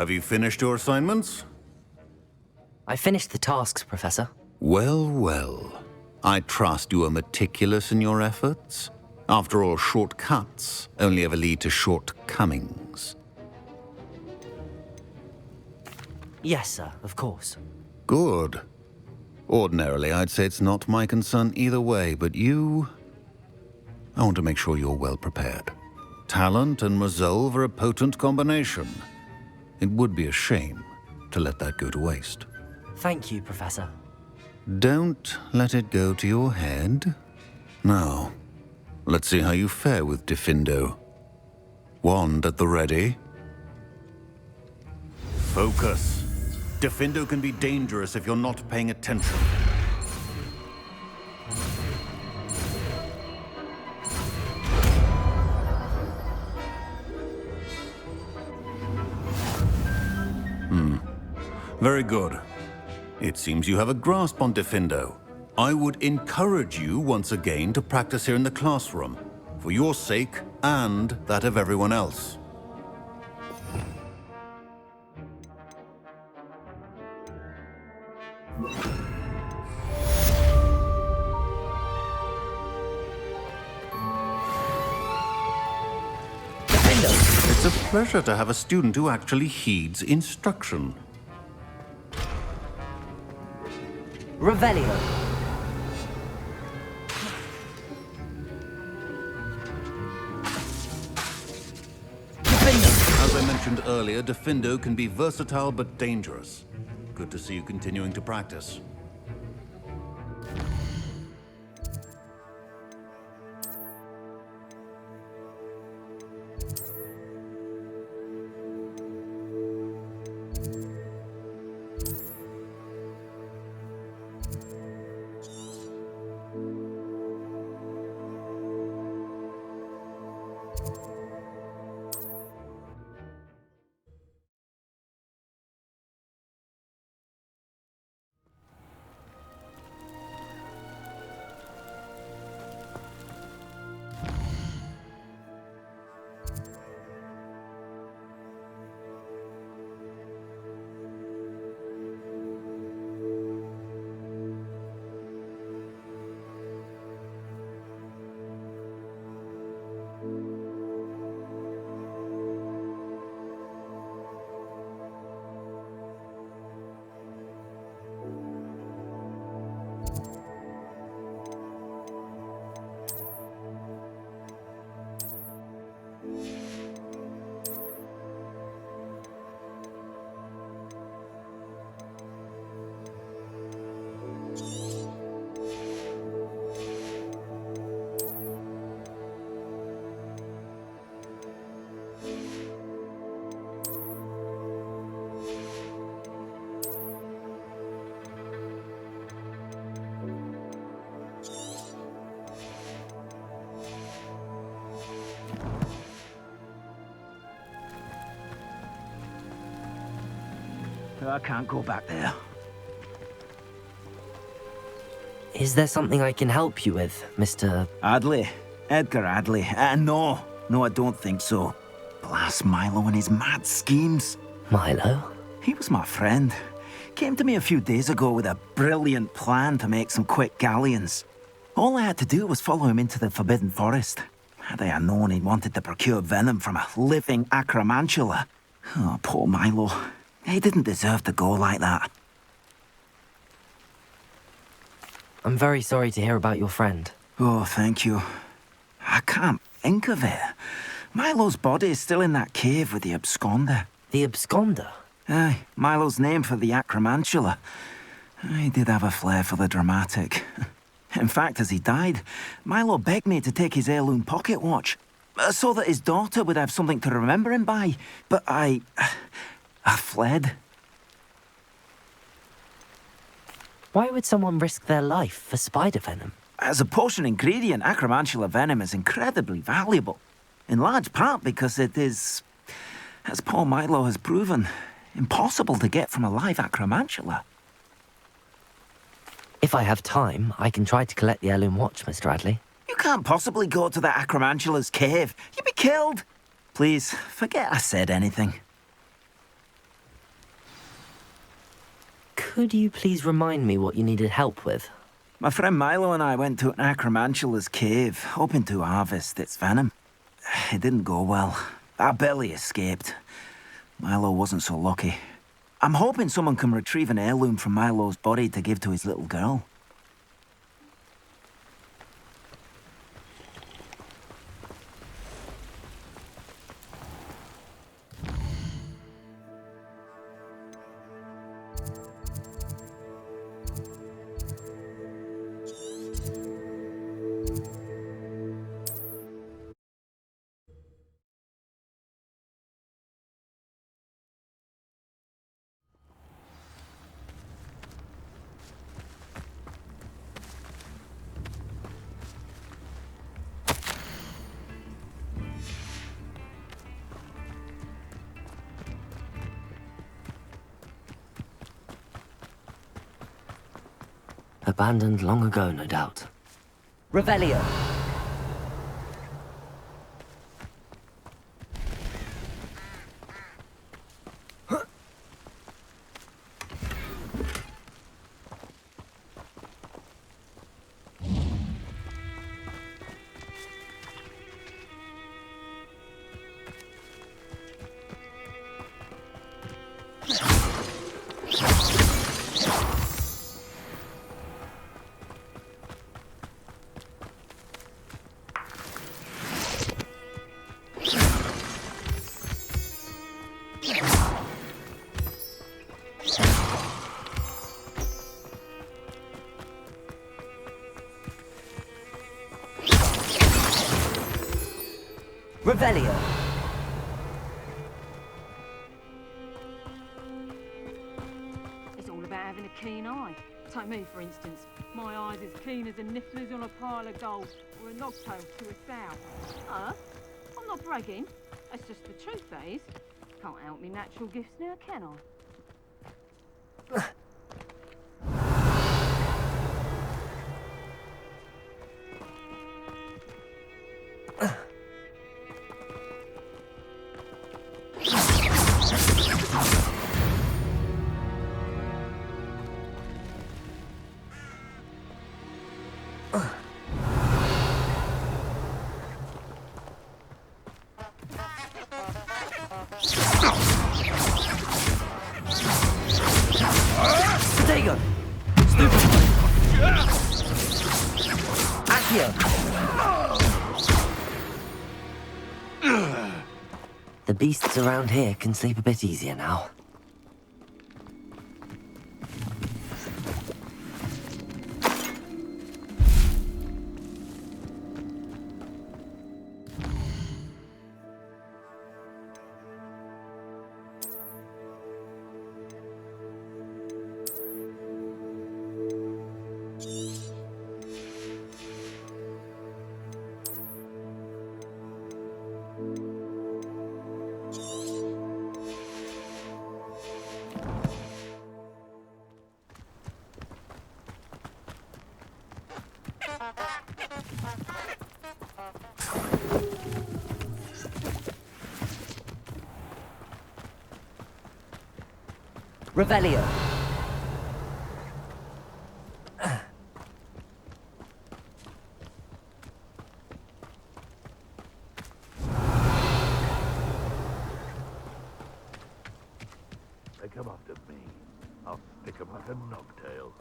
Have you finished your assignments? I finished the tasks, Professor. Well, well. I trust you are meticulous in your efforts. After all, shortcuts only ever lead to shortcomings. Yes, sir, of course. Good. Ordinarily, I'd say it's not my concern either way, but you... I want to make sure you're well prepared. Talent and resolve are a potent combination. It would be a shame to let that go to waste. Thank you, Professor. Don't let it go to your head. Now, let's see how you fare with Diffindo. Wand at the ready. Focus. Diffindo can be dangerous if you're not paying attention. Very good. It seems you have a grasp on Diffindo. I would encourage you once again to practice here in the classroom, for your sake and that of everyone else. It's a pleasure to have a student who actually heeds instruction. Revelio. As I mentioned earlier, Diffindo can be versatile but dangerous. Good to see you continuing to practice. I can't go back there. Is there something I can help you with, Mr. Adley? Edgar Adley? No, I don't think so. Blast Milo and his mad schemes. Milo? He was my friend. Came to me a few days ago with a brilliant plan to make some quick galleons. All I had to do was follow him into the Forbidden Forest. Had I known he wanted to procure venom from a living acromantula. Oh, poor Milo. He didn't deserve to go like that. I'm very sorry to hear about your friend. Oh, thank you. I can't think of it. Milo's body is still in that cave with the absconder. The absconder? Aye, Milo's name for the acromantula. He did have a flair for the dramatic. In fact, as he died, Milo begged me to take his heirloom pocket watch, so that his daughter would have something to remember him by. But I fled. Why would someone risk their life for spider venom? As a potion ingredient, acromantula venom is incredibly valuable. In large part because it is, as poor Milo has proven, impossible to get from a live acromantula. If I have time, I can try to collect the heirloom watch, Mr. Adley. You can't possibly go to the acromantula's cave. You'd be killed. Please, forget I said anything. Could you please remind me what you needed help with? My friend Milo and I went to an Acromantula's cave, hoping to harvest its venom. It didn't go well. Our belly escaped. Milo wasn't so lucky. I'm hoping someone can retrieve an heirloom from Milo's body to give to his little girl. Abandoned long ago, no doubt. Revelio! Revelio! It's all about having a keen eye. Take me, for instance. My eye's as keen as a niffler's on a pile of gold, or a nogtail to a sow. I'm not bragging. That's just the truth, that is. Can't help me natural gifts now, can I? Stego! Stupid! Accio! The beasts around here can sleep a bit easier now. Revelio. They come after me. I'll stick 'em like a nogtail.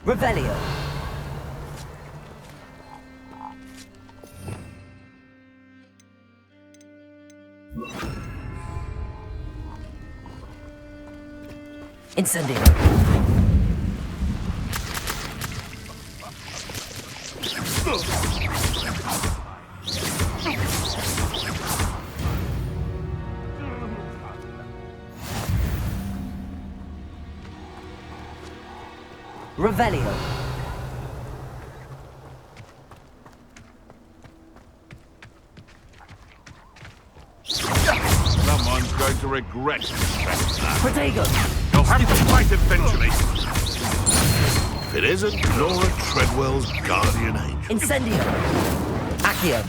Revelio. Incendio. Revelio. regret that. Protego! You'll have to fight eventually. If it isn't Laura Treadwell's guardian angel. Incendio! Accio!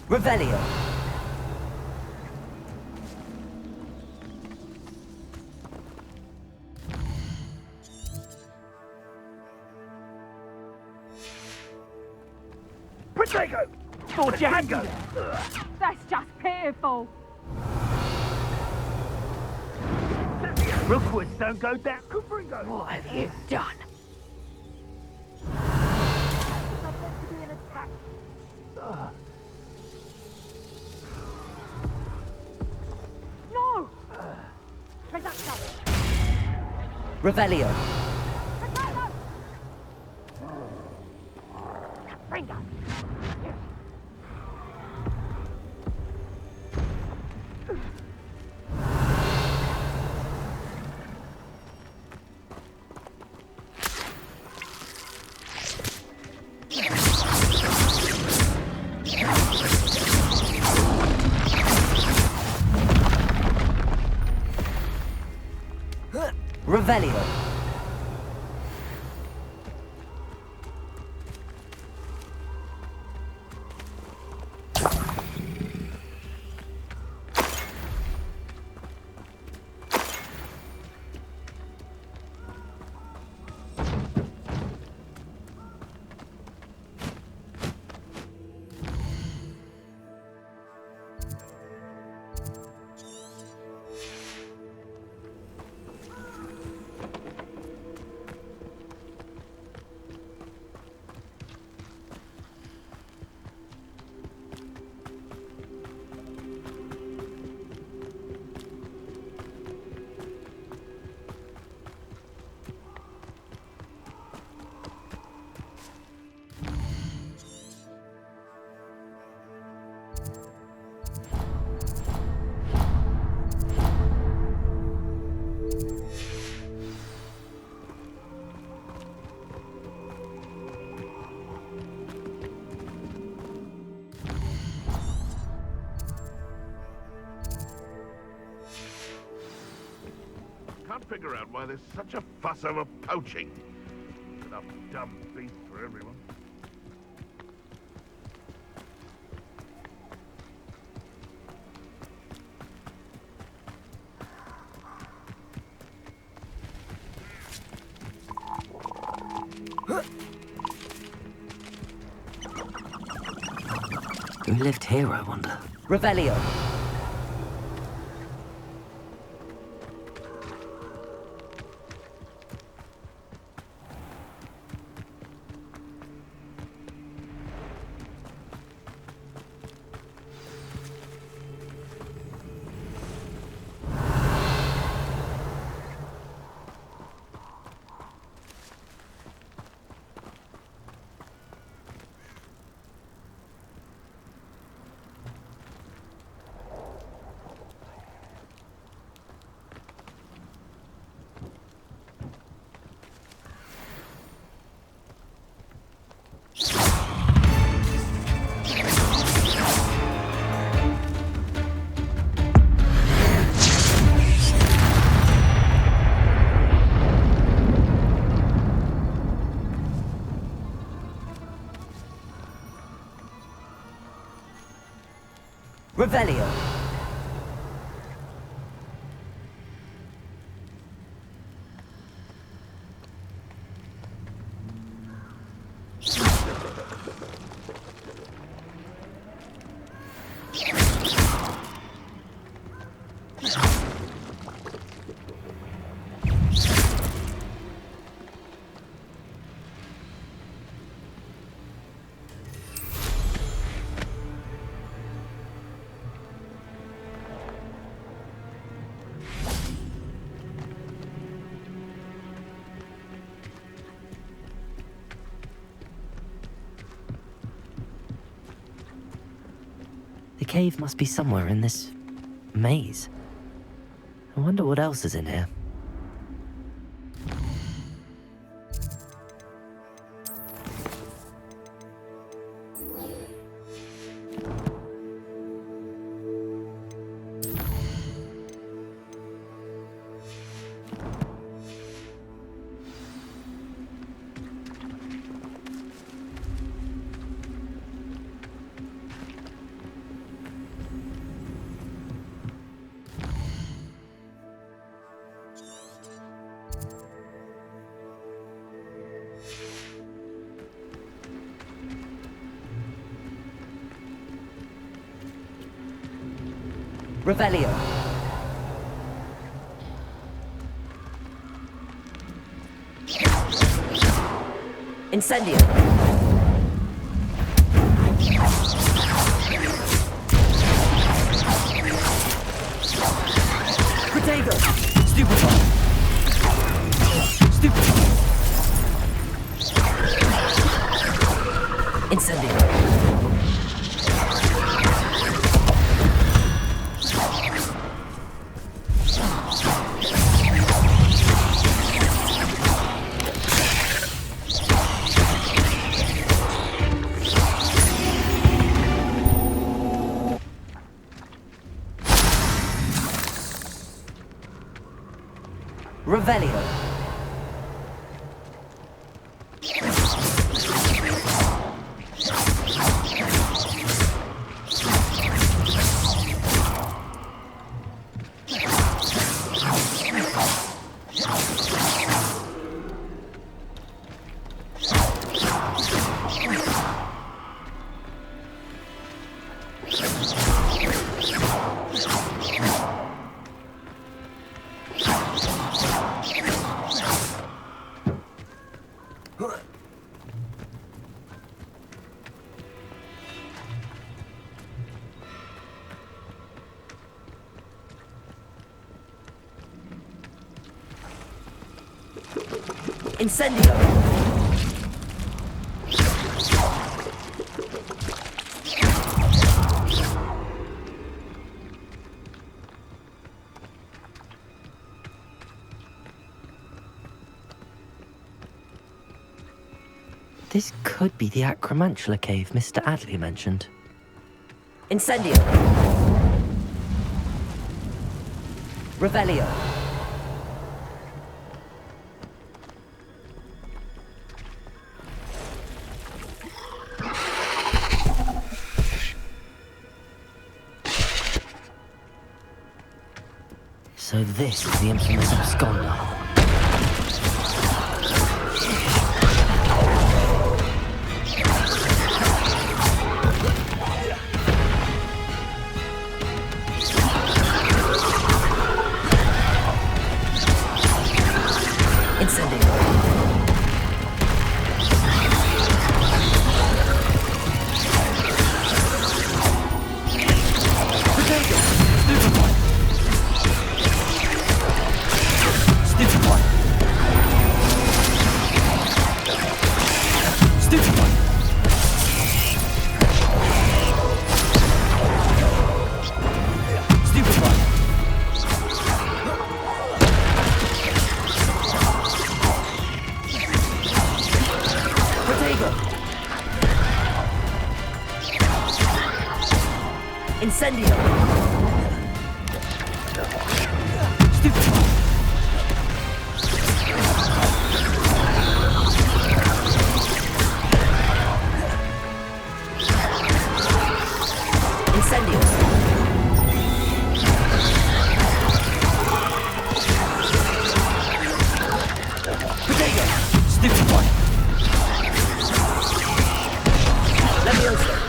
Revelio! Protego! For Django! That's just pitiful. Rookwoods don't go down. Cooper. What have you done? No! Reducto! Revelio! Revelio! Ringo! Revelio! Can't figure out why there's such a fuss over poaching. Enough dumb beasts for everyone. Who lived here, I wonder? Revelio! Revelio! cave must be somewhere in this maze. I wonder what else is in here. Revelio. Incendio. Protego. Stupefy. Stupefy. Incendio. Revelio. Incendio! This could be the Acromantula cave Mr. Adley mentioned. Incendio! Revelio! So this is the infamous absconder. Incendio! Stupefy! Incendio! Protego! Stupefy! Leviosa!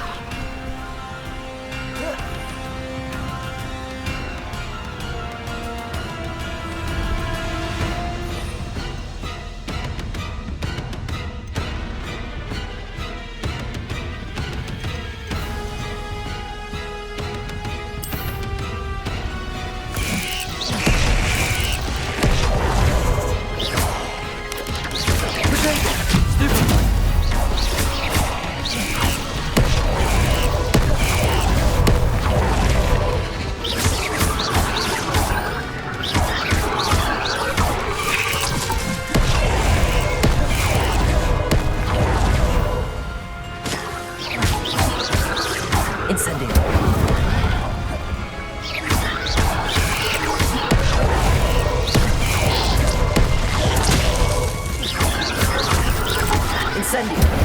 Incendio!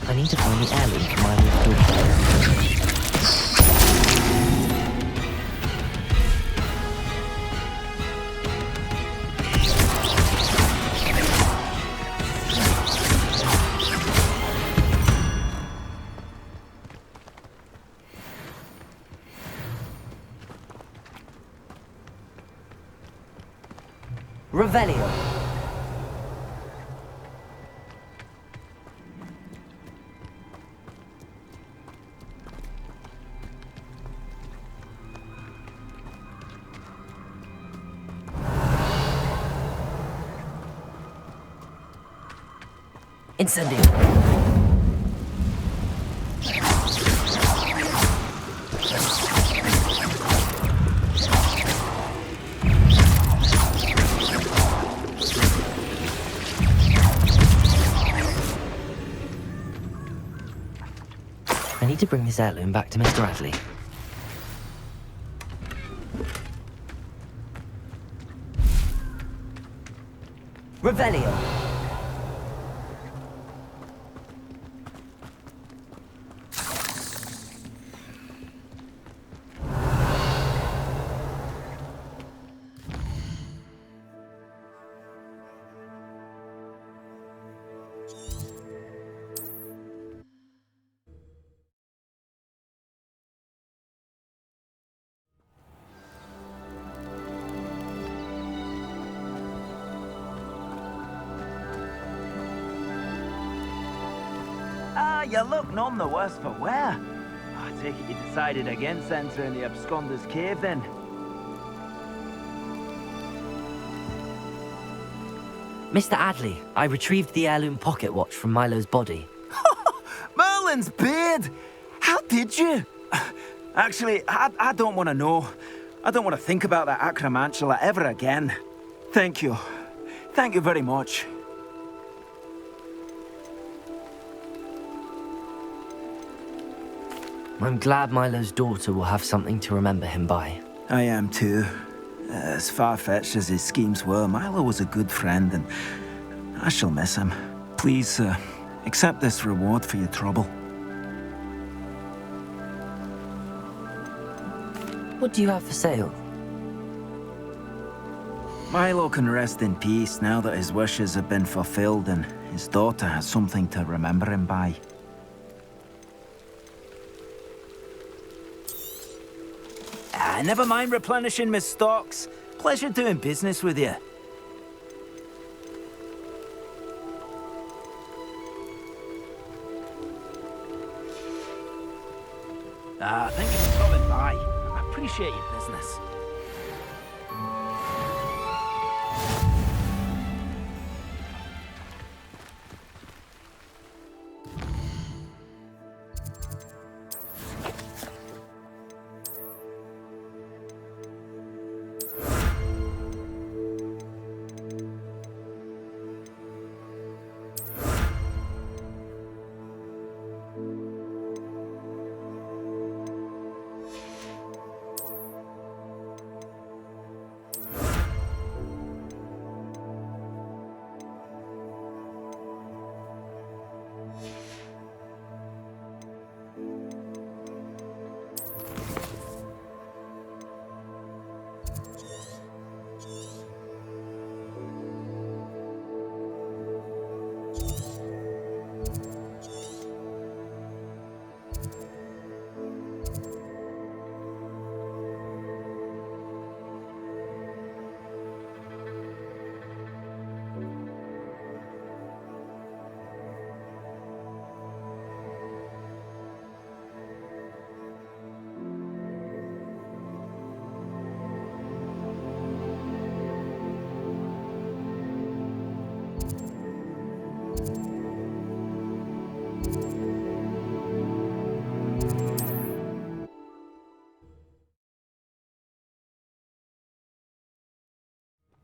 I need to find the heirloom for my little daughter. Revelio. Incendio. I need to bring this heirloom back to Mr. Adley. Revelio. You look none the worse for wear. I take it you decided against entering the Absconder's Cave, then? Mr. Adley, I retrieved the heirloom pocket watch from Milo's body. Merlin's beard! How did you? Actually, I don't want to know. I don't want to think about that acromantula ever again. Thank you. Thank you very much. I'm glad Milo's daughter will have something to remember him by. I am too. As far-fetched as his schemes were, Milo was a good friend, and I shall miss him. Please, accept this reward for your trouble. What do you have for sale? Milo can rest in peace now that his wishes have been fulfilled and his daughter has something to remember him by. Never mind replenishing my stocks. Pleasure doing business with you. Thank you for stopping by. I appreciate your business.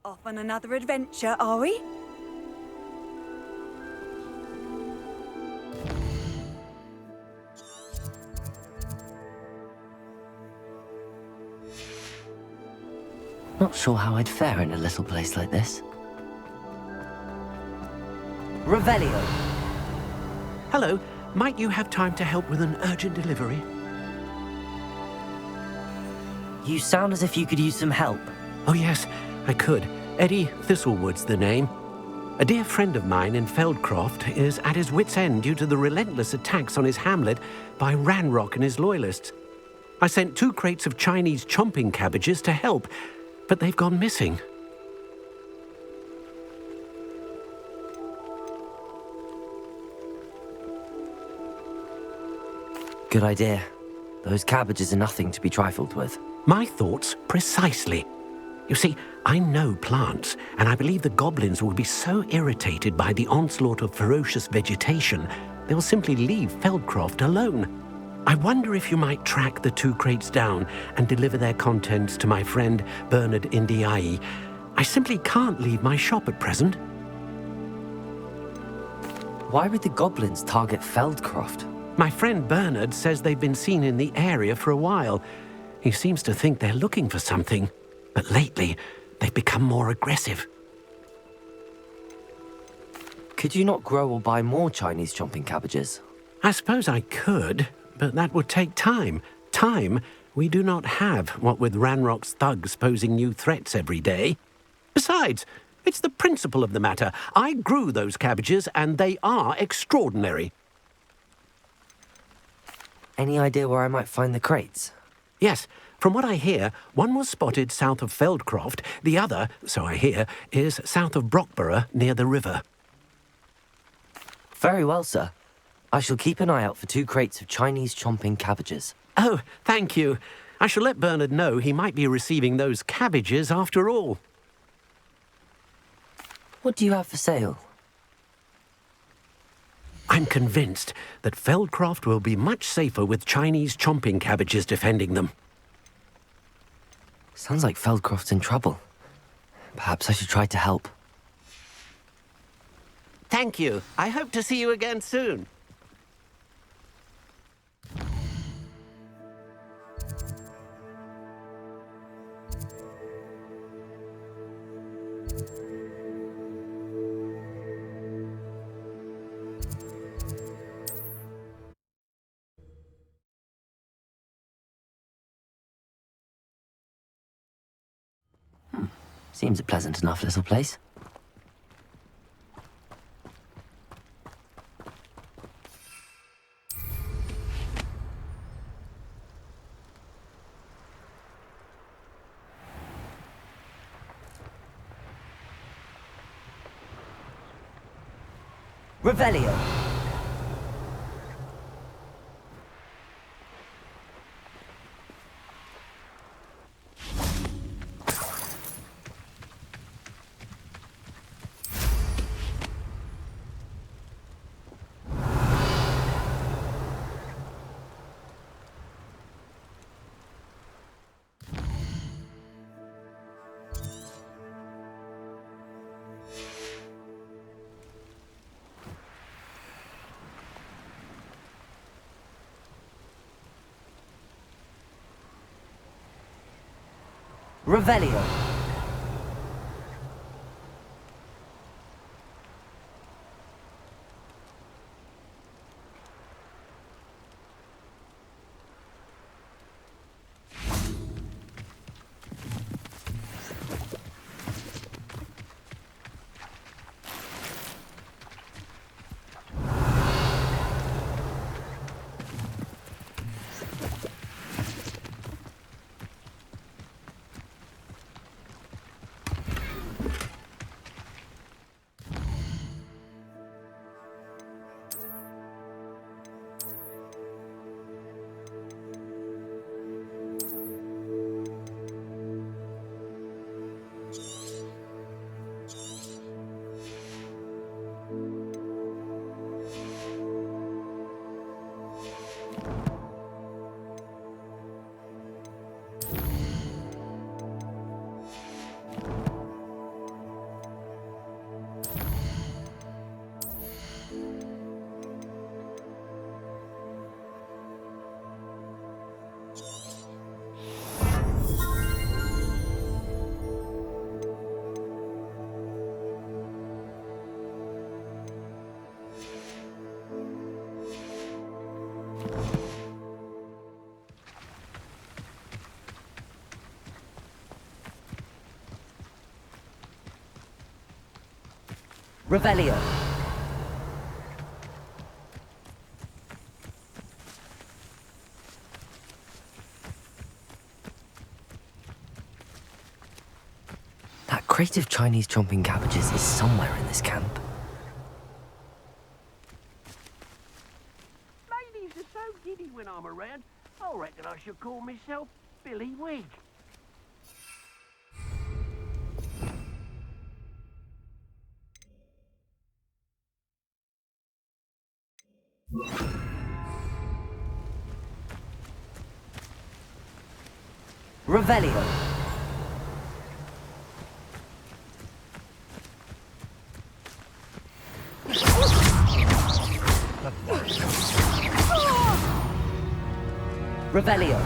Off on another adventure, are we? Not sure how I'd fare in a little place like this. Revelio! Hello, might you have time to help with an urgent delivery? You sound as if you could use some help. Oh yes, I could. Eddie Thistlewood's the name. A dear friend of mine in Feldcroft is at his wit's end due to the relentless attacks on his hamlet by Ranrock and his loyalists. I sent 2 crates of Chinese chomping cabbages to help, but they've gone missing. Good idea. Those cabbages are nothing to be trifled with. My thoughts precisely. You see, I know plants, and I believe the goblins will be so irritated by the onslaught of ferocious vegetation, they'll simply leave Feldcroft alone. I wonder if you might track the 2 crates down and deliver their contents to my friend Bernard Indiai. I simply can't leave my shop at present. Why would the goblins target Feldcroft? My friend Bernard says they've been seen in the area for a while. He seems to think they're looking for something, but lately they've become more aggressive. Could you not grow or buy more Chinese chomping cabbages? I suppose I could, but that would take time. Time we do not have, what with Ranrock's thugs posing new threats every day. Besides, it's the principle of the matter. I grew those cabbages, and they are extraordinary. Any idea where I might find the crates? Yes, from what I hear, one was spotted south of Feldcroft, the other, so I hear, is south of Brockborough near the river. Very well, sir. I shall keep an eye out for 2 crates of Chinese chomping cabbages. Oh, thank you. I shall let Bernard know he might be receiving those cabbages after all. What do you have for sale? I'm convinced that Feldcroft will be much safer with Chinese chomping cabbages defending them. Sounds like Feldcroft's in trouble. Perhaps I should try to help. Thank you. I hope to see you again soon. Seems a pleasant enough little place. Revelio. Revelio. Revelio. That crate of Chinese chomping cabbages is somewhere in this camp. Ladies are so giddy when I'm around, I reckon I should call myself Billy Wig. Revelio. Revelio.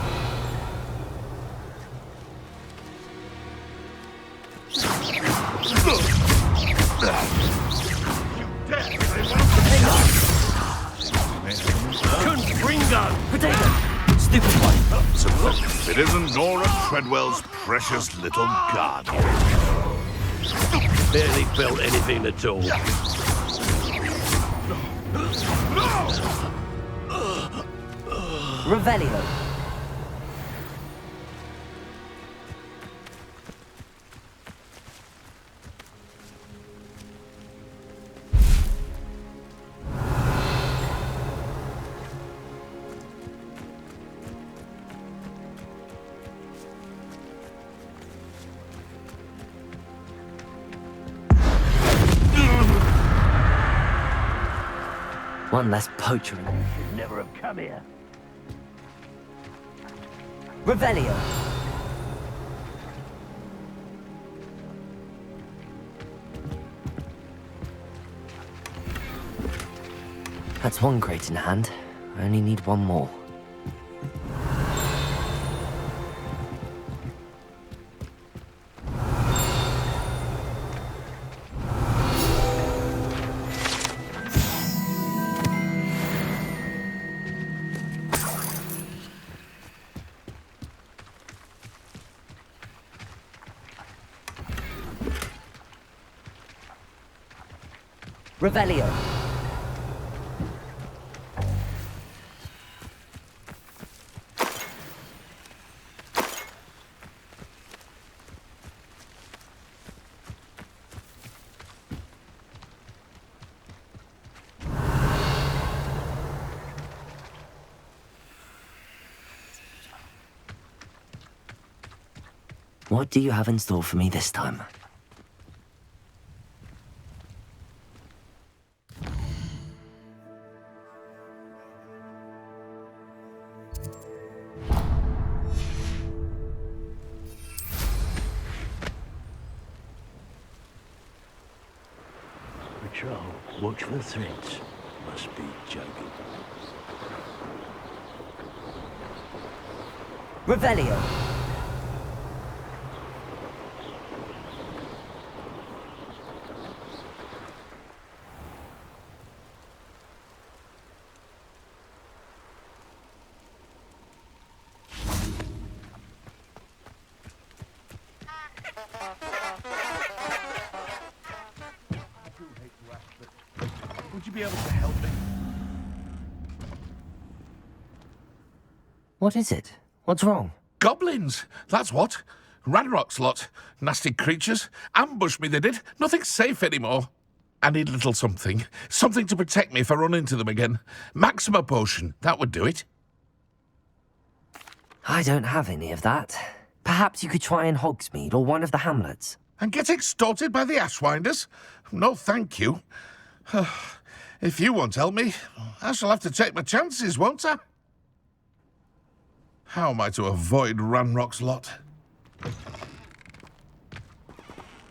Potato! Stupid one! It isn't Nora Treadwell's precious little guardian. Barely felt anything at all. Revelio. One less poacher. Should never have come here. Revelio. That's one crate in hand. I only need one more. Revelio. What do you have in store for me this time? Patrol, watch for threats. Must be joking. Revelio. Would you be able to help me? What is it? What's wrong? Goblins, that's what. Ranrock's lot. Nasty creatures. Ambushed me, they did. Nothing's safe anymore. I need a little something. Something to protect me if I run into them again. Maxima potion, that would do it. I don't have any of that. Perhaps you could try in Hogsmeade or one of the hamlets. And get extorted by the Ashwinders? No, thank you. If you won't help me, I shall have to take my chances, won't I? How am I to avoid Ranrock's lot?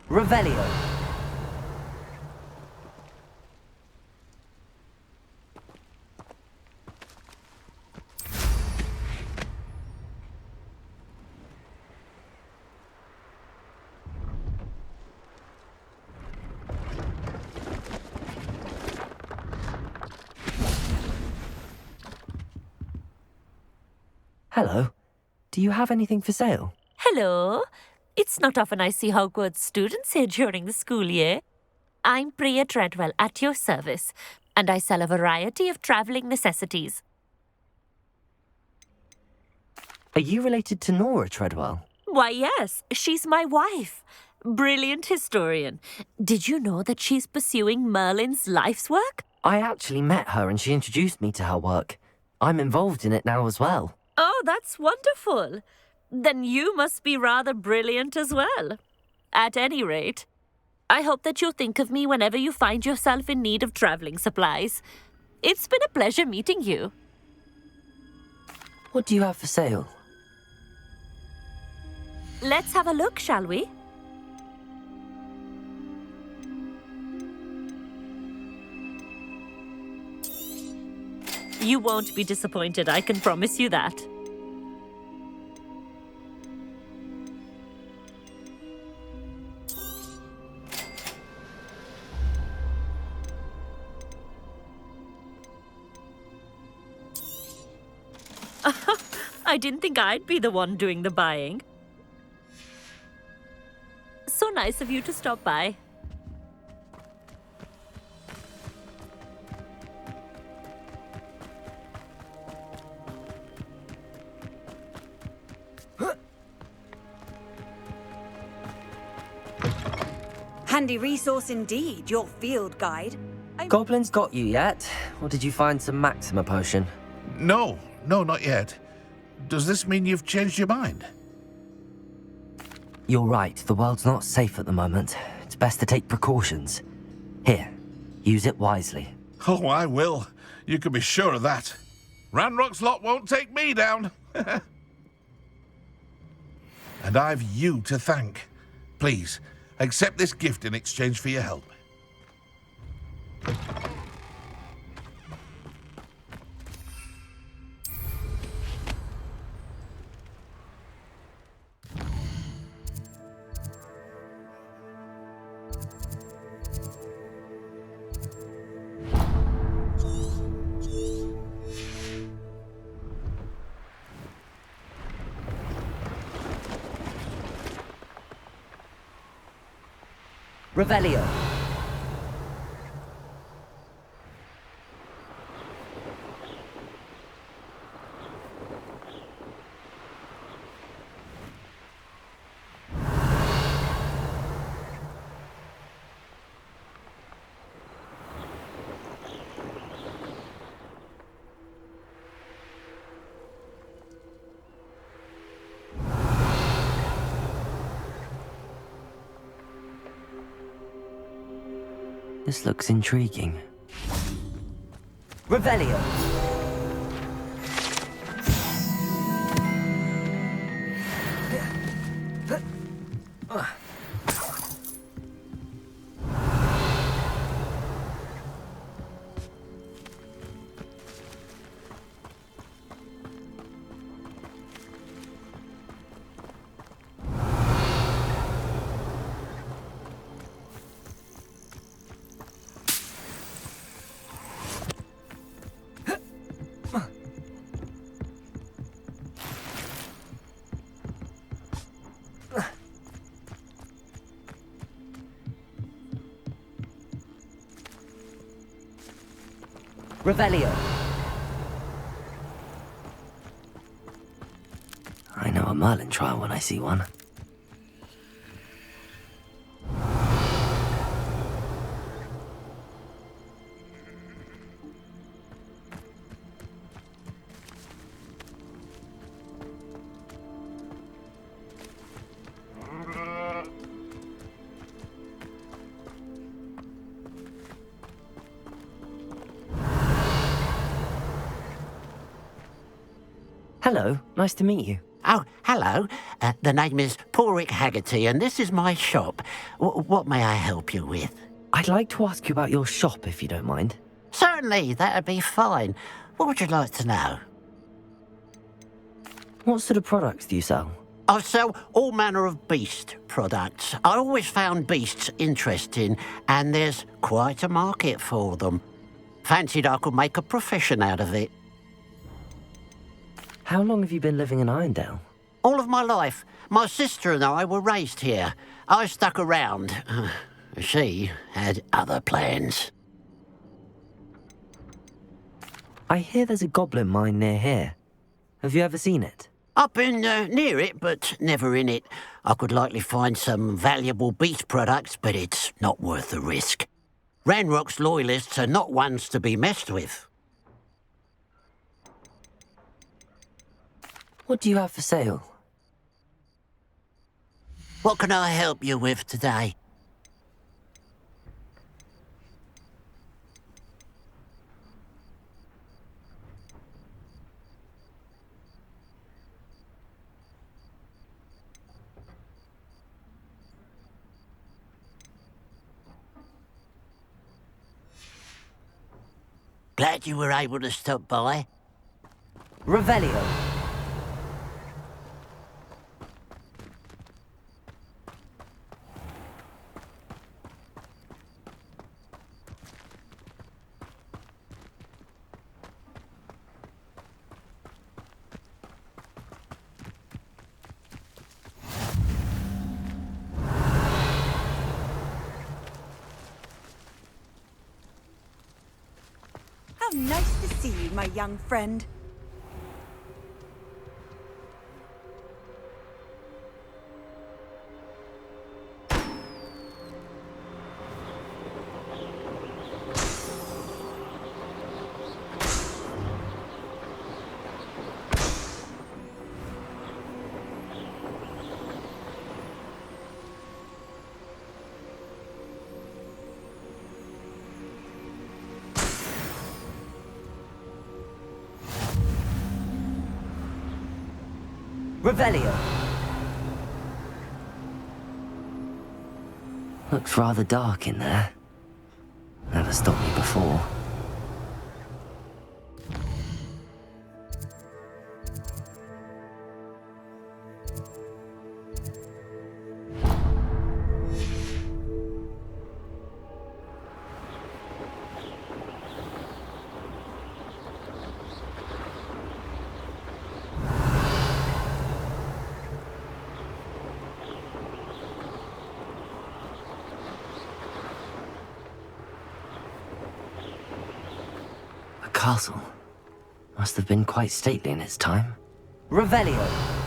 Revelio. Hello. Do you have anything for sale? Hello. It's not often I see Hogwarts students here during the school year. I'm Priya Treadwell, at your service, and I sell a variety of travelling necessities. Are you related to Nora Treadwell? Why, yes, she's my wife. Brilliant historian. Did you know that she's pursuing Merlin's life's work? I actually met her and she introduced me to her work. I'm involved in it now as well. Oh, that's wonderful. Then you must be rather brilliant as well. At any rate, I hope that you'll think of me whenever you find yourself in need of travelling supplies. It's been a pleasure meeting you. What do you have for sale? Let's have a look, shall we? You won't be disappointed, I can promise you that. I didn't think I'd be the one doing the buying. So nice of you to stop by. Handy resource indeed, your field guide. Goblins got you yet? Or did you find some Maxima potion? No, not yet. Does this mean you've changed your mind? You're right, the world's not safe at the moment. It's best to take precautions. Here, use it wisely. Oh, I will. You can be sure of that. Ranrock's lot won't take me down. And I've you to thank. Please, accept this gift in exchange for your help. Revelio. This looks intriguing. Revelio. Revelio. I know a Merlin trial when I see one. Hello, nice to meet you. Oh, hello. The name is Portkey Haggerty, and this is my shop. What may I help you with? I'd like to ask you about your shop, if you don't mind. Certainly, that'd be fine. What would you like to know? What sort of products do you sell? I sell all manner of beast products. I always found beasts interesting, and there's quite a market for them. Fancied I could make a profession out of it. How long have you been living in Irondale? All of my life. My sister and I were raised here. I stuck around. She had other plans. I hear there's a goblin mine near here. Have you ever seen it? I've been near it, but never in it. I could likely find some valuable beast products, but it's not worth the risk. Ranrock's loyalists are not ones to be messed with. What do you have for sale? What can I help you with today? Glad you were able to stop by. Revelio. How nice to see you, my young friend. Revelio. Looks rather dark in there. Never stopped me before. Castle. Must have been quite stately in its time. Revelio.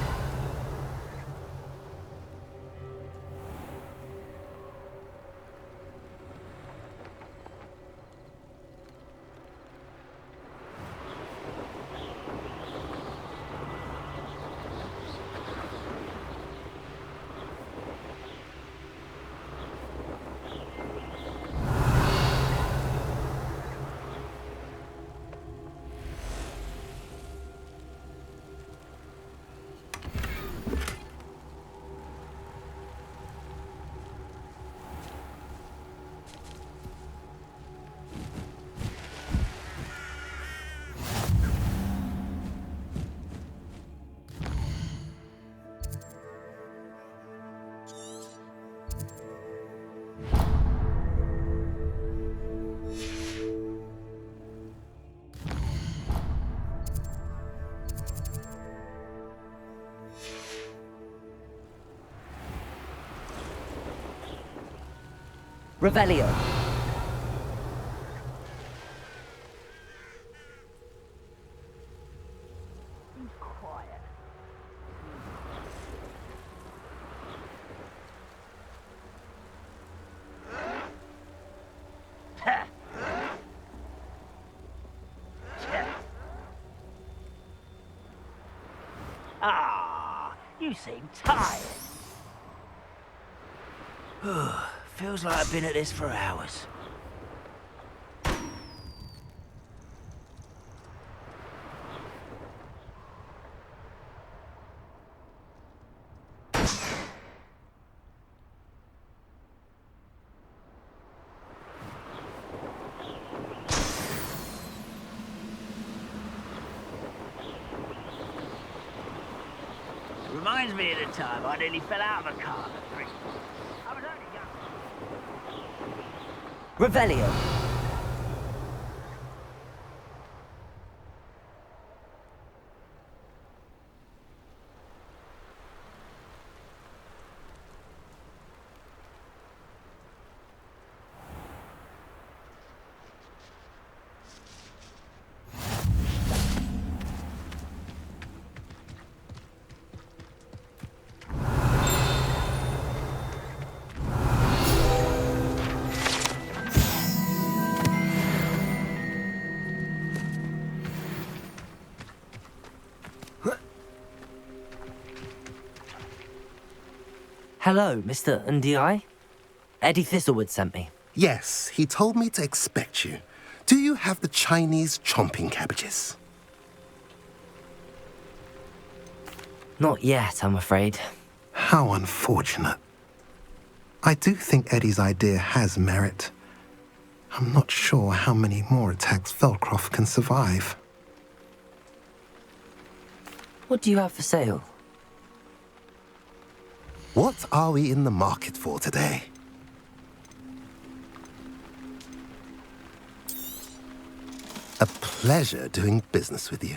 Revelio. Be quiet. Ah, you seem tired. Feels like I've been at this for hours. Reminds me of the time I nearly fell out of a car at 3. I was only young. Revelio. Hello, Mr. Ndi. Eddie Thistlewood sent me. Yes, he told me to expect you. Do you have the Chinese chomping cabbages? Not yet, I'm afraid. How unfortunate. I do think Eddie's idea has merit. I'm not sure how many more attacks Feldcroft can survive. What do you have for sale? What are we in the market for today? A pleasure doing business with you.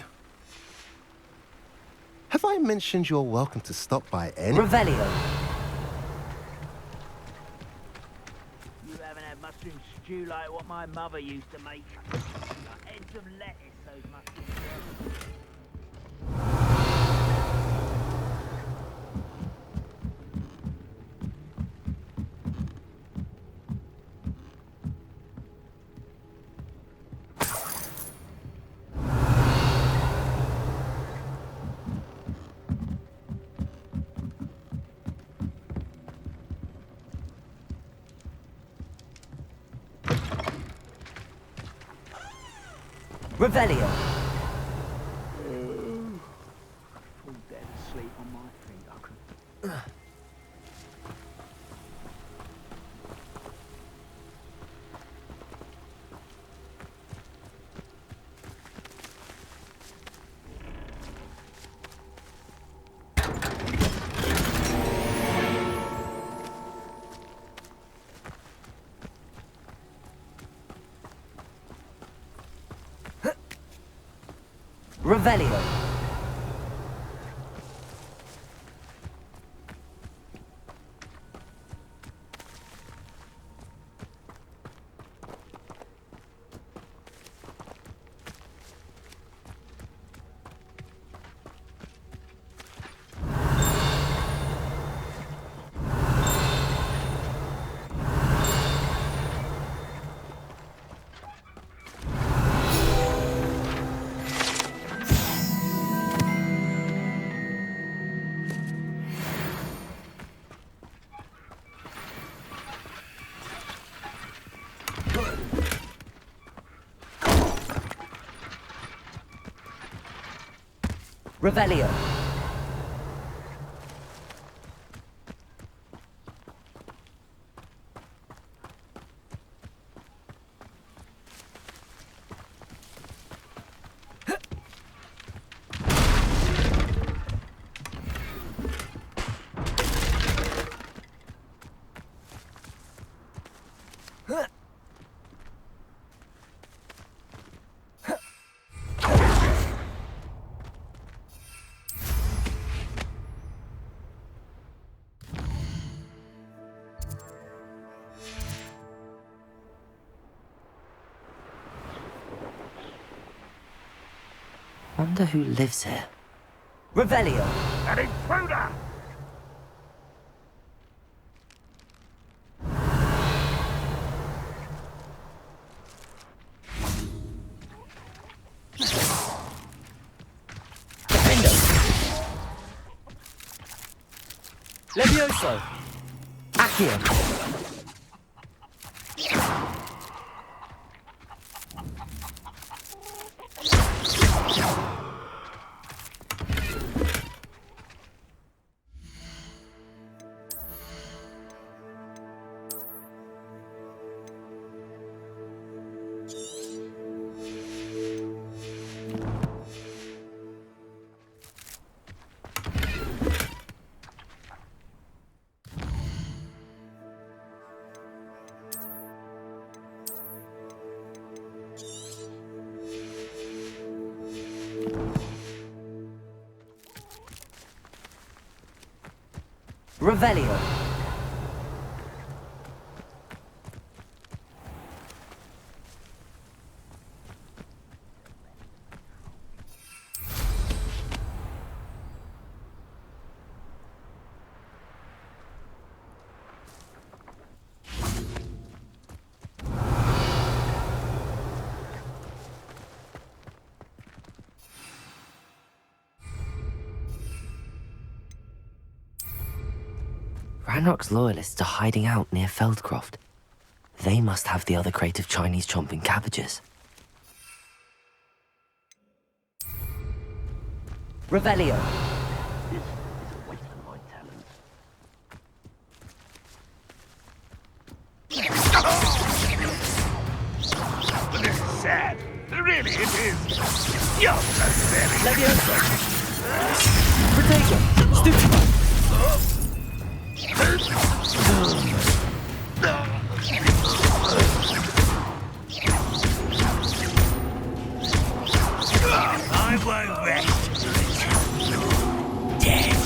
Have I mentioned you're welcome to stop by any... Revelio. You haven't had mushroom stew like what my mother used to make. Like heads of lettuce, those mushrooms. Revelio. Fall dead asleep on my feet, I could. Revelio. Revelio. Wonder who lives here. Revelio. An intruder! Defendo. Levioso. Accio. Revelio. Ranrock's loyalists are hiding out near Feldcroft. They must have the other crate of Chinese chomping cabbages. Revelio. This is a waste of my talents. This is sad. Really, it is. You're pathetic. Leviosa. Protego. Stupefy. I won't rest. Dead.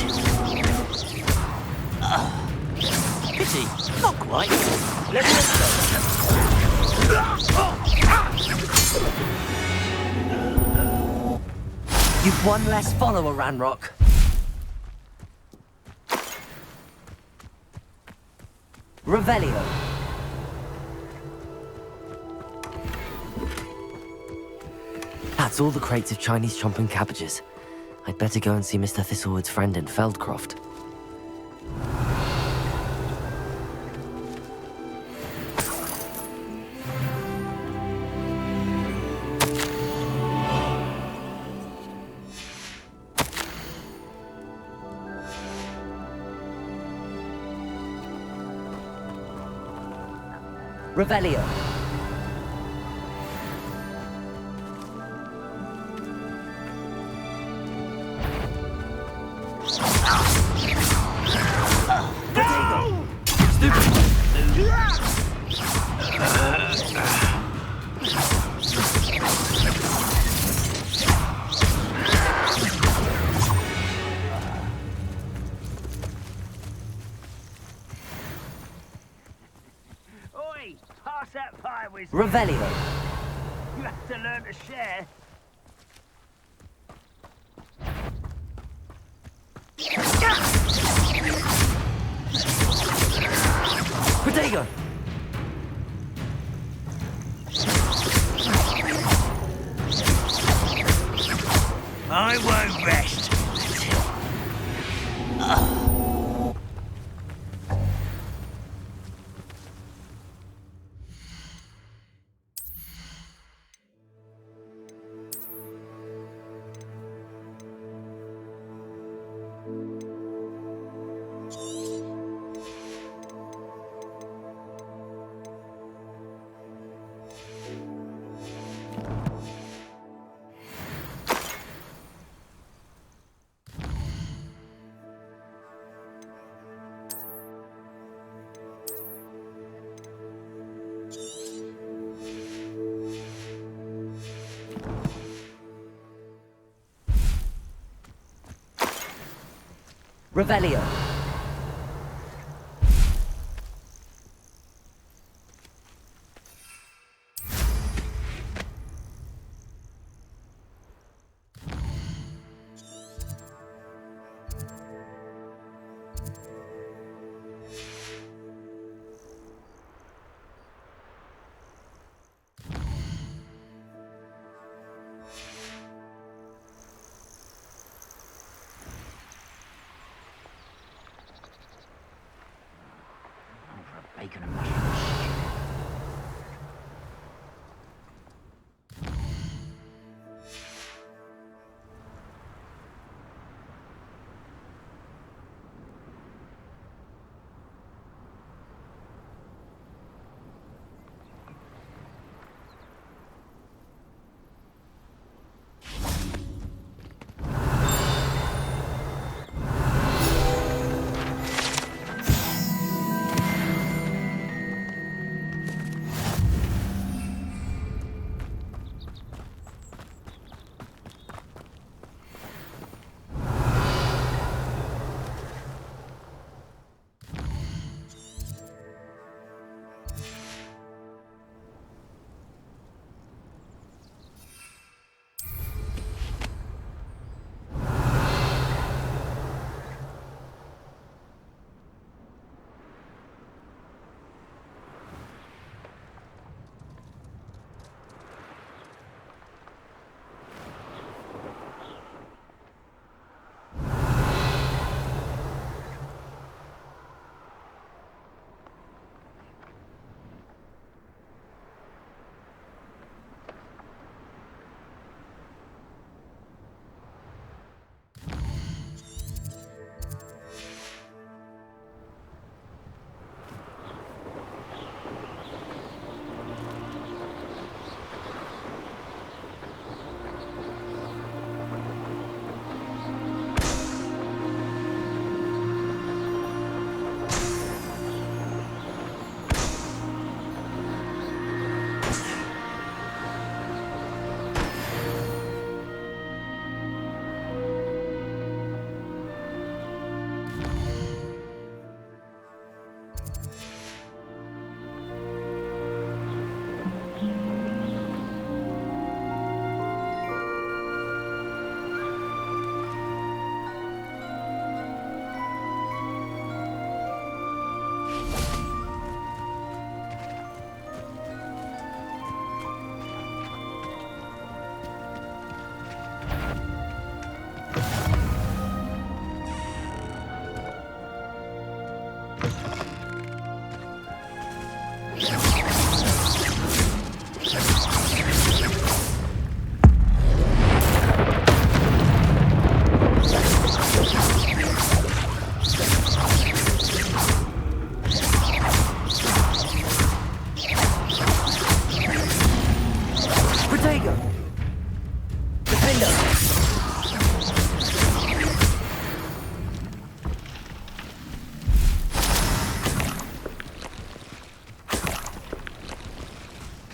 Pity. Not quite. You've one less follower, Ranrock. Revelio. That's all the crates of Chinese chomping cabbages. I'd better go and see Mr. Thistlewood's friend in Feldcroft. Revelio. Oi! Pass that pie with Revelio. You have to learn to share. Protego. I won't rest. Revelio. Bacon and mushroom stew.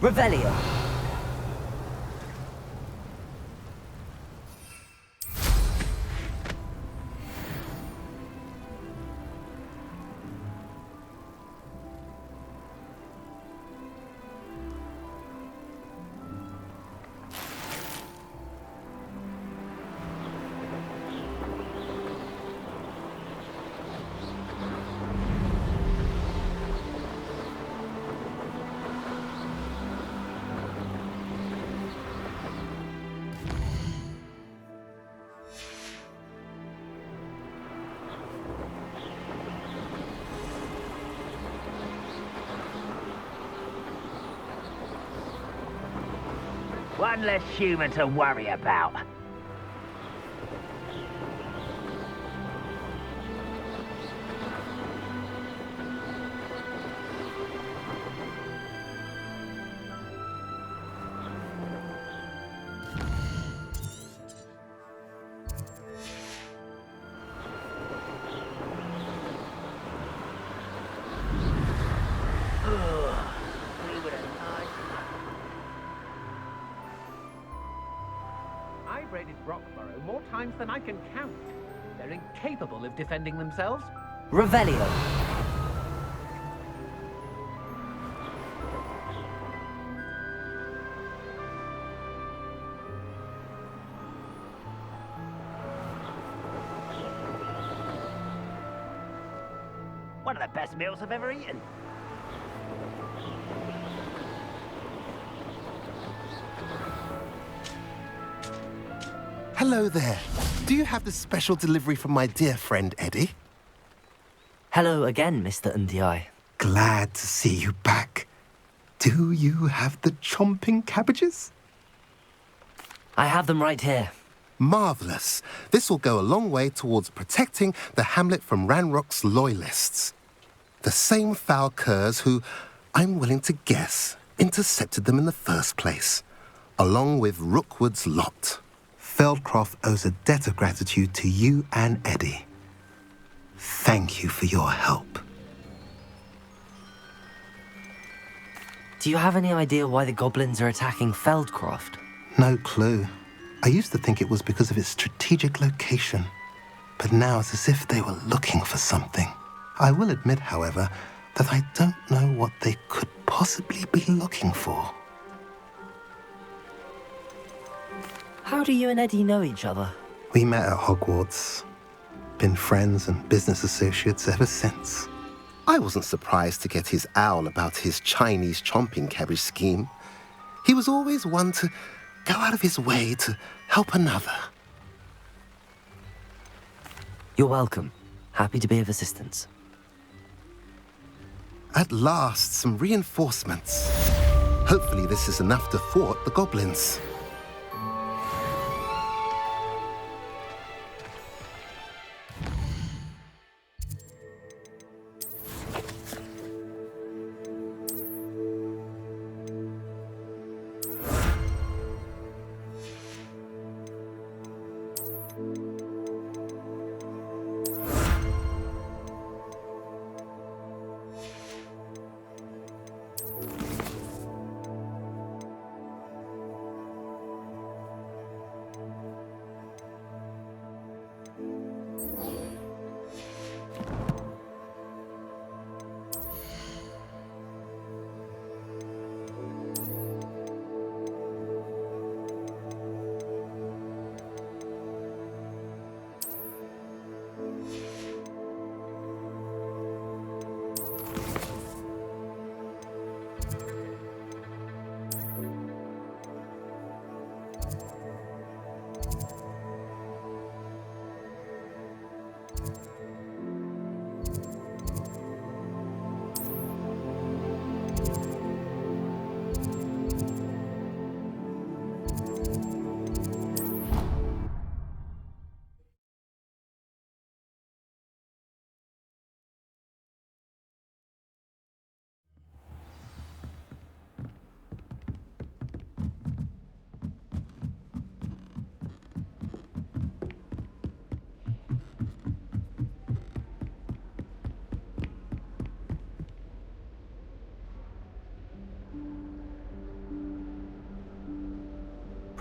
Revelio. One less human to worry about. I've raided Brockborough more times than I can count. They're incapable of defending themselves. Revelio. One of the best meals I've ever eaten. Hello there. Do you have the special delivery from my dear friend Eddie? Hello again, Mr. Ndiaye. Glad to see you back. Do you have the chomping cabbages? I have them right here. Marvellous. This will go a long way towards protecting the hamlet from Ranrock's loyalists. The same foul curs who, I'm willing to guess, intercepted them in the first place, along with Rookwood's lot. Feldcroft owes a debt of gratitude to you and Eddie. Thank you for your help. Do you have any idea why the goblins are attacking Feldcroft? No clue. I used to think it was because of its strategic location, but now it's as if they were looking for something. I will admit, however, that I don't know what they could possibly be looking for. How do you and Eddie know each other? We met at Hogwarts. Been friends and business associates ever since. I wasn't surprised to get his owl about his Chinese chomping cabbage scheme. He was always one to go out of his way to help another. You're welcome. Happy to be of assistance. At last, some reinforcements. Hopefully this is enough to thwart the goblins.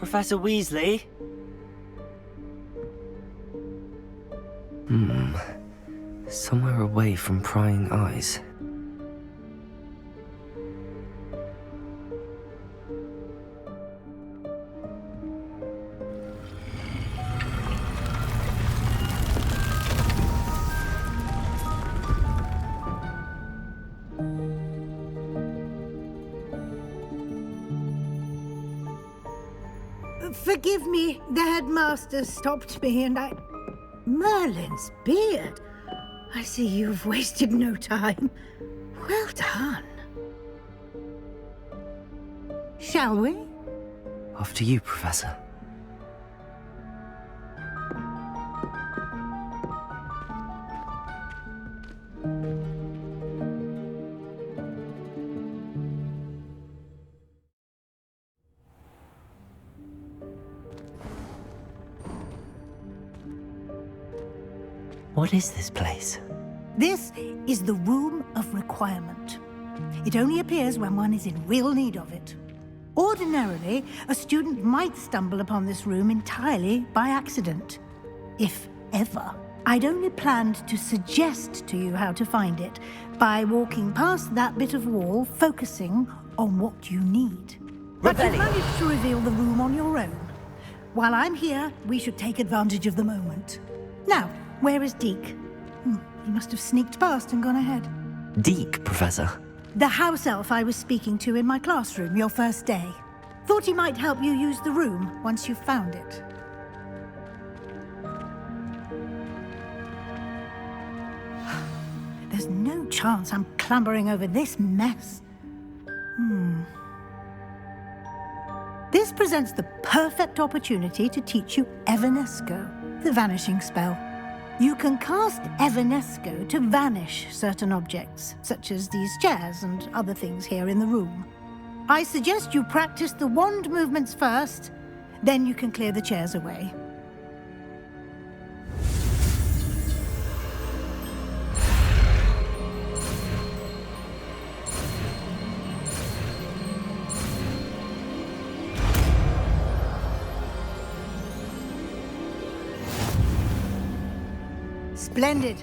Professor Weasley? Somewhere away from prying eyes. Forgive me, the headmaster stopped me and I... Merlin's beard. I see you've wasted no time. Well done. Shall we? Off to you, Professor. What is this place? This is the Room of Requirement. It only appears when one is in real need of it. Ordinarily, a student might stumble upon this room entirely by accident. If ever. I'd only planned to suggest to you how to find it by walking past that bit of wall, focusing on what you need. But you've managed to reveal the room on your own. While I'm here, we should take advantage of the moment. Now, where is Deke? He must have sneaked past and gone ahead. Deke, Professor. The house elf I was speaking to in my classroom your first day. Thought he might help you use the room once you've found it. There's no chance I'm clambering over this mess. This presents the perfect opportunity to teach you Evanesco, the vanishing spell. You can cast Evanesco to vanish certain objects, such as these chairs and other things here in the room. I suggest you practice the wand movements first, then you can clear the chairs away. Splendid.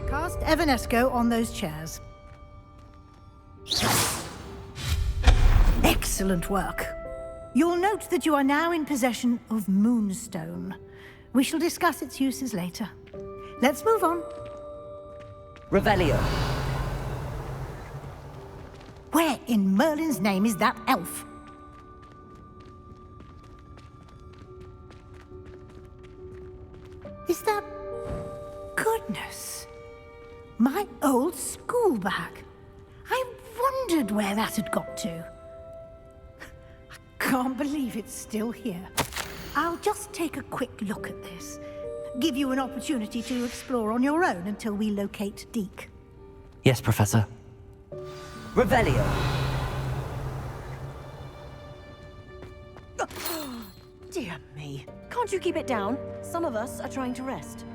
Cast Evanesco on those chairs. Excellent work. You'll note that you are now in possession of Moonstone. We shall discuss its uses later. Let's move on. Revelio. Where in Merlin's name is that elf? Is that... Goodness. My old school bag. I wondered where that had got to. I can't believe it's still here. I'll just take a quick look at this. Give you an opportunity to explore on your own until we locate Deke. Yes, Professor. Revelio. Dear me. Can't you keep it down? Some of us are trying to rest.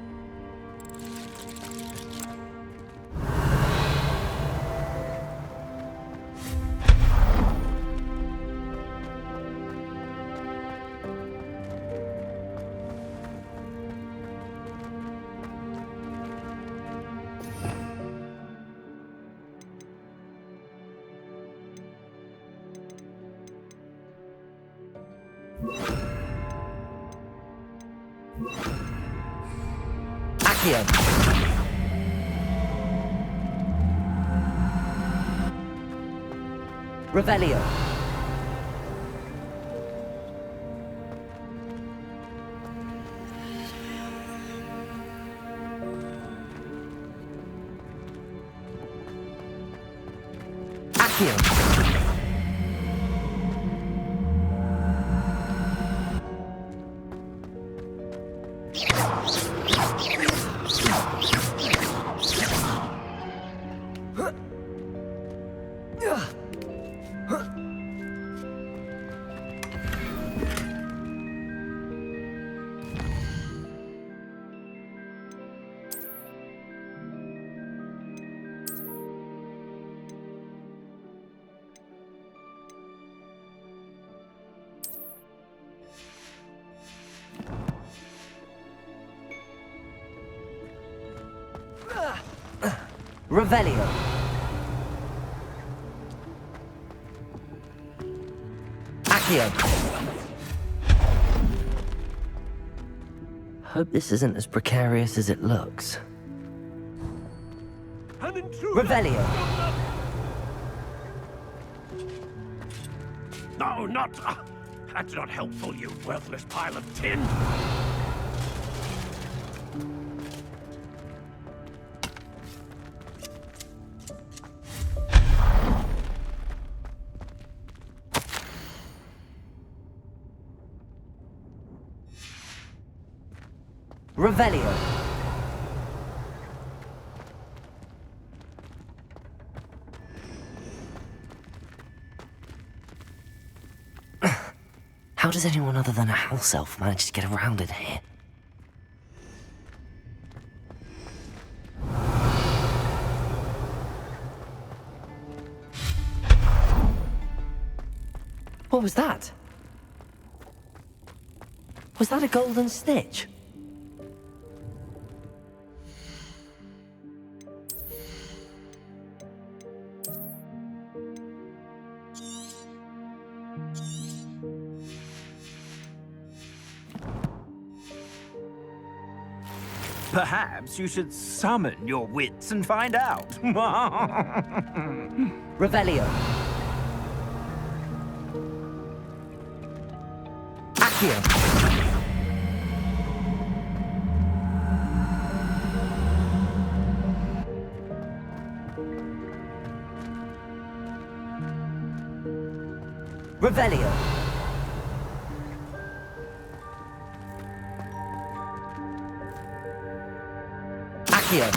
Accio. Revelio. Accio. Revelio. Accio. Hope this isn't as precarious as it looks. Revelio. No, not... that's not helpful, you worthless pile of tin. Revelio. How does anyone other than a house elf manage to get around in here? What was that? Was that a golden snitch? Perhaps you should summon your wits and find out. Revelio. Accio. Revelio. Accio.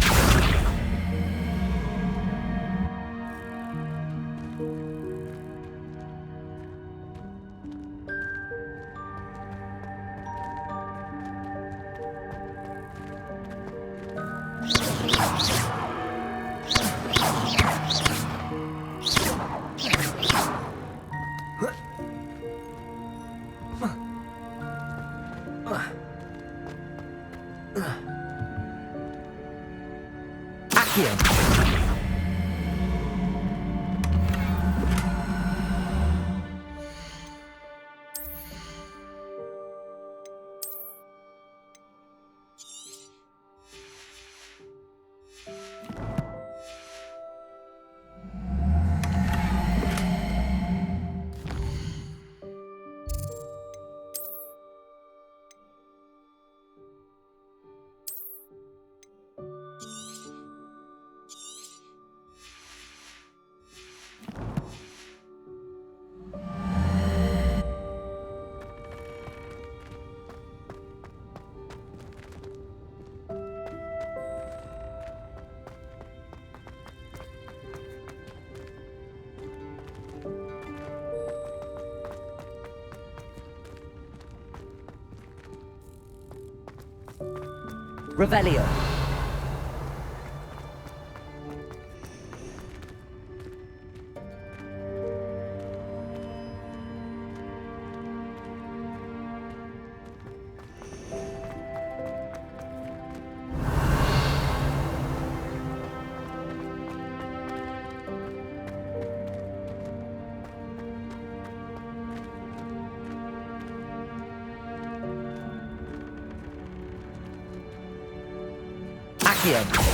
Revelio. Accio.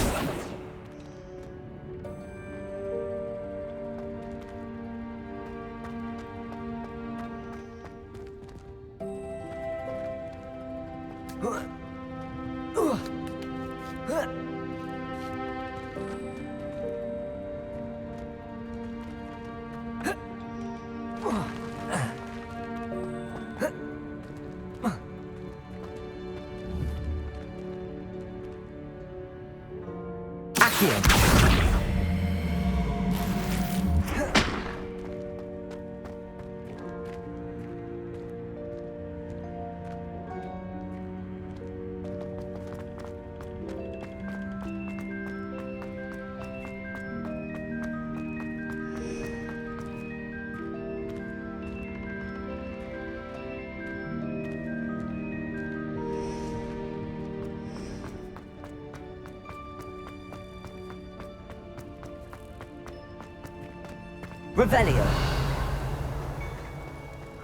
Revelio!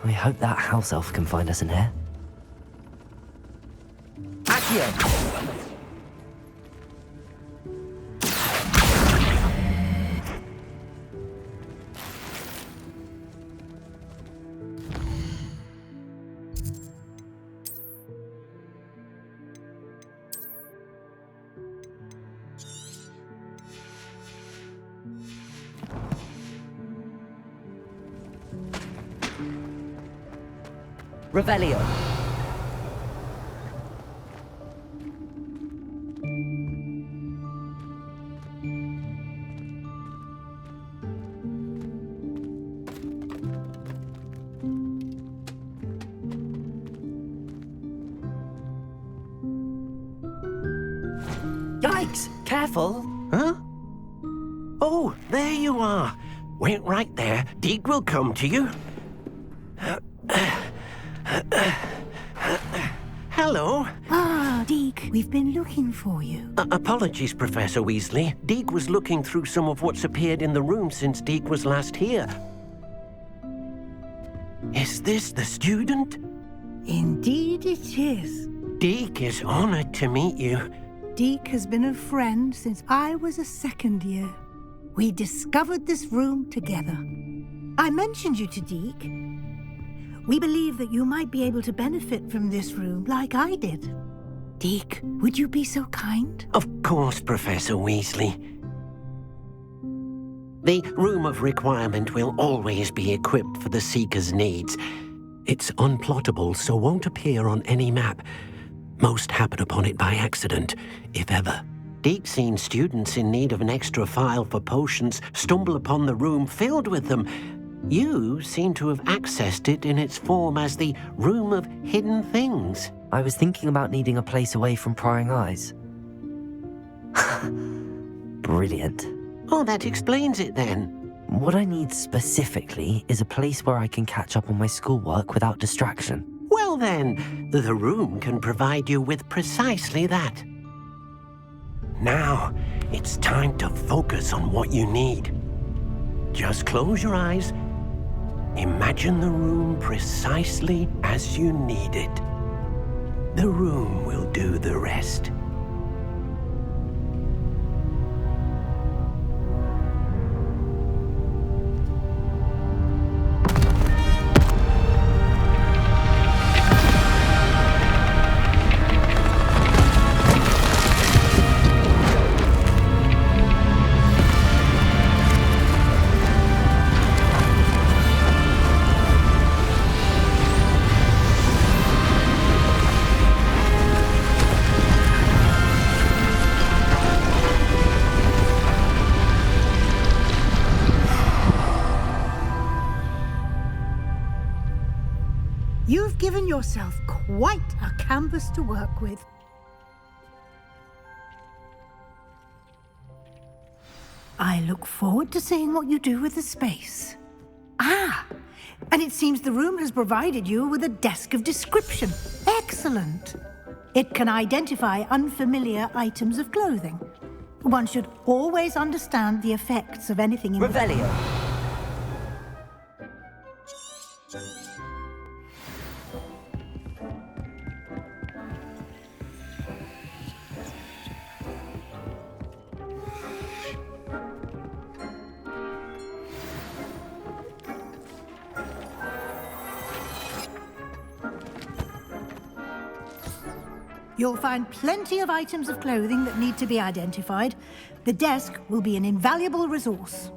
I hope that house elf can find us in here. Accio! Revelio. Yikes! Careful! Huh? Oh, there you are. Wait right there. Deke will come to you. Hello. Ah, Deke, we've been looking for you. Apologies, Professor Weasley. Deke was looking through some of what's appeared in the room since Deke was last here. Is this the student? Indeed it is. Deke is honored to meet you. Deke has been a friend since I was a second year. We discovered this room together. I mentioned you to Deke. We believe that you might be able to benefit from this room like I did. Deke, would you be so kind? Of course, Professor Weasley. The Room of Requirement will always be equipped for the Seeker's needs. It's unplottable, so won't appear on any map. Most happen upon it by accident, if ever. Deke's seen students in need of an extra file for potions stumble upon the room filled with them. You seem to have accessed it in its form as the Room of Hidden Things. I was thinking about needing a place away from prying eyes. Brilliant. Oh, that explains it then. What I need specifically is a place where I can catch up on my schoolwork without distraction. Well then, the room can provide you with precisely that. Now, it's time to focus on what you need. Just close your eyes. Imagine the room precisely as you need it. The room will do the rest. You've given yourself quite a canvas to work with. I look forward to seeing what you do with the space. Ah, and it seems the room has provided you with a desk of description. Excellent. It can identify unfamiliar items of clothing. One should always understand the effects of anything in Revelio. You'll find plenty of items of clothing that need to be identified. The desk will be an invaluable resource.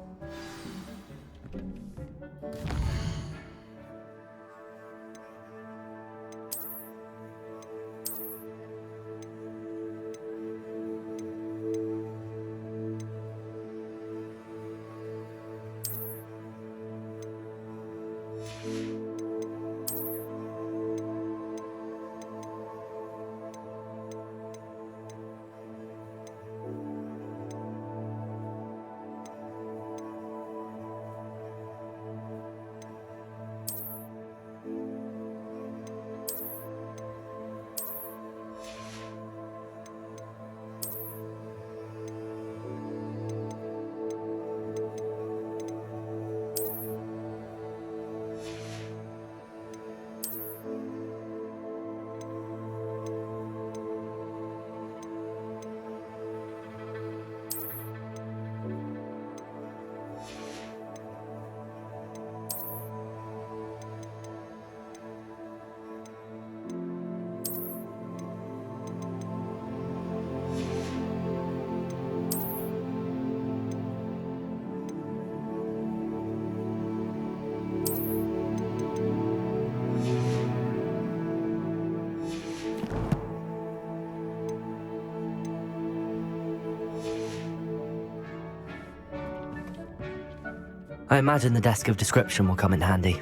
I imagine the desk of description will come in handy.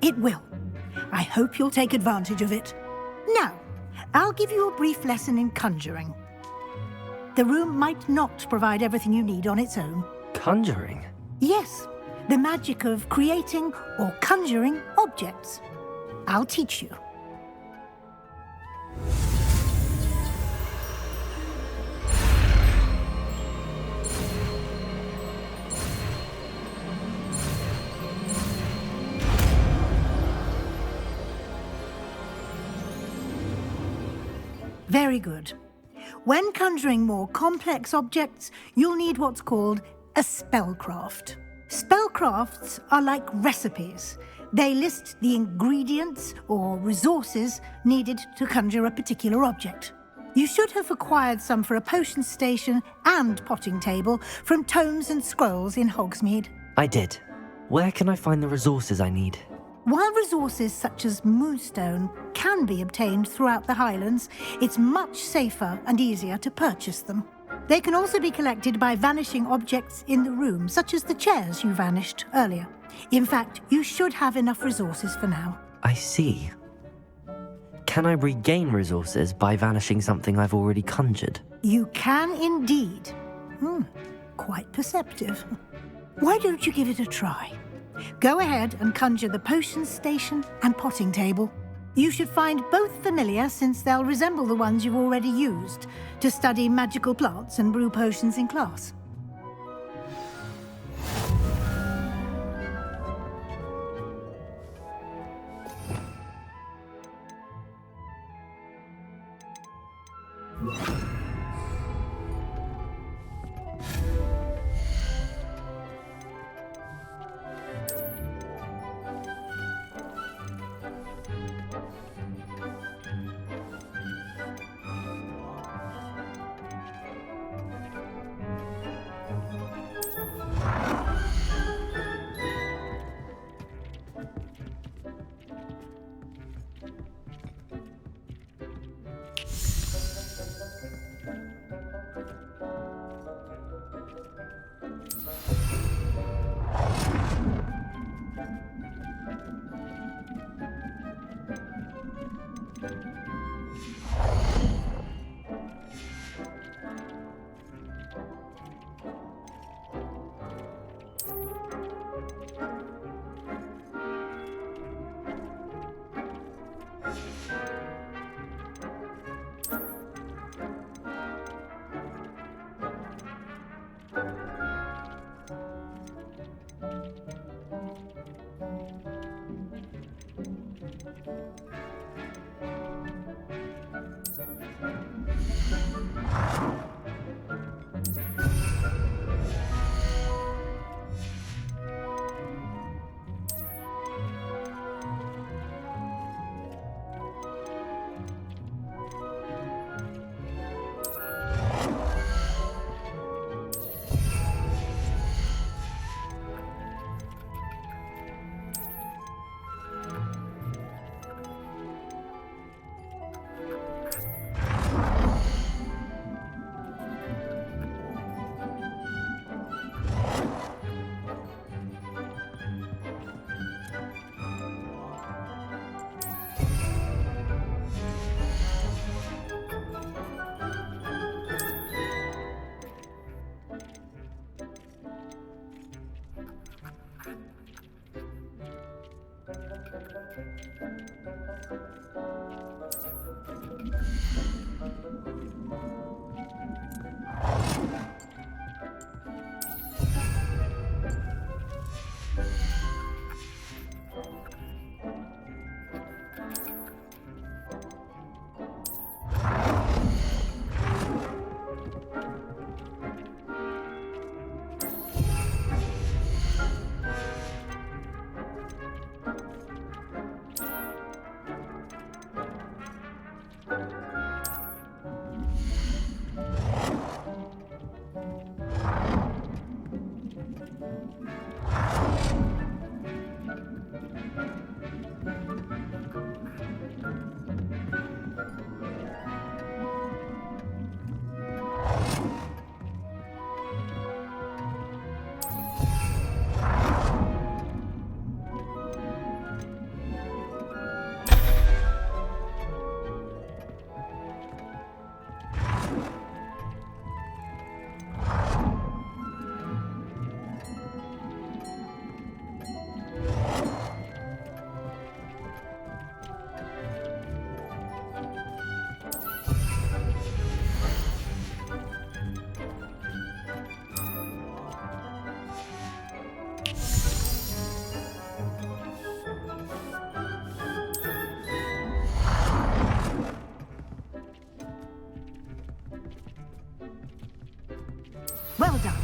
It will. I hope you'll take advantage of it. Now, I'll give you a brief lesson in conjuring. The room might not provide everything you need on its own. Conjuring? Yes, the magic of creating or conjuring objects. I'll teach you. Very good. When conjuring more complex objects, you'll need what's called a spellcraft. Spellcrafts are like recipes. They list the ingredients or resources needed to conjure a particular object. You should have acquired some for a potion station and potting table from tomes and scrolls in Hogsmeade. I did. Where can I find the resources I need? While resources such as moonstone can be obtained throughout the Highlands, it's much safer and easier to purchase them. They can also be collected by vanishing objects in the room, such as the chairs you vanished earlier. In fact, you should have enough resources for now. I see. Can I regain resources by vanishing something I've already conjured? You can indeed. Quite perceptive. Why don't you give it a try? Go ahead and conjure the potion station and potting table. You should find both familiar, since they'll resemble the ones you've already used to study magical plants and brew potions in class. Well done.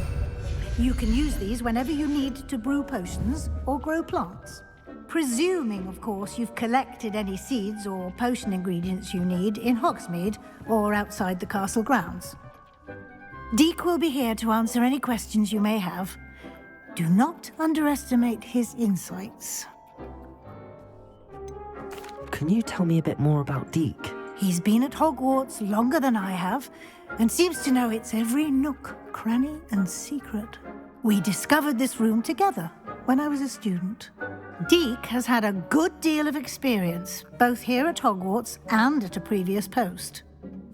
You can use these whenever you need to brew potions or grow plants. Presuming, of course, you've collected any seeds or potion ingredients you need in Hogsmeade or outside the castle grounds. Deek will be here to answer any questions you may have. Do not underestimate his insights. Can you tell me a bit more about Deek? He's been at Hogwarts longer than I have, and seems to know its every nook, cranny, and secret. We discovered this room together when I was a student. Deek has had a good deal of experience, both here at Hogwarts and at a previous post.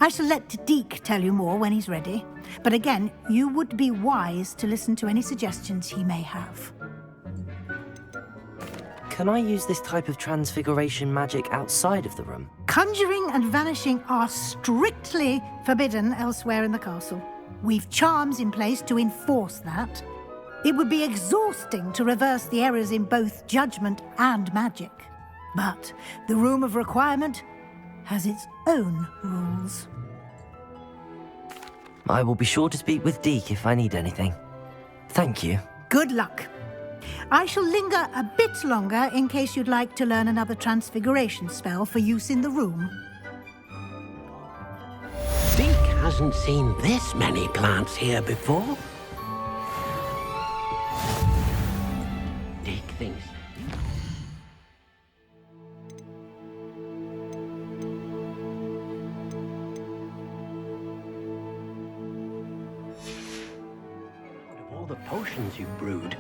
I shall let Deek tell you more when he's ready, but again, you would be wise to listen to any suggestions he may have. Can I use this type of transfiguration magic outside of the room? Conjuring and vanishing are strictly forbidden elsewhere in the castle. We've charms in place to enforce that. It would be exhausting to reverse the errors in both judgment and magic. But the Room of Requirement has its own rules. I will be sure to speak with Deek if I need anything. Thank you. Good luck. I shall linger a bit longer in case you'd like to learn another transfiguration spell for use in the room. Deek hasn't seen this many plants here before. Deek thinks... Out of all the potions you've brewed,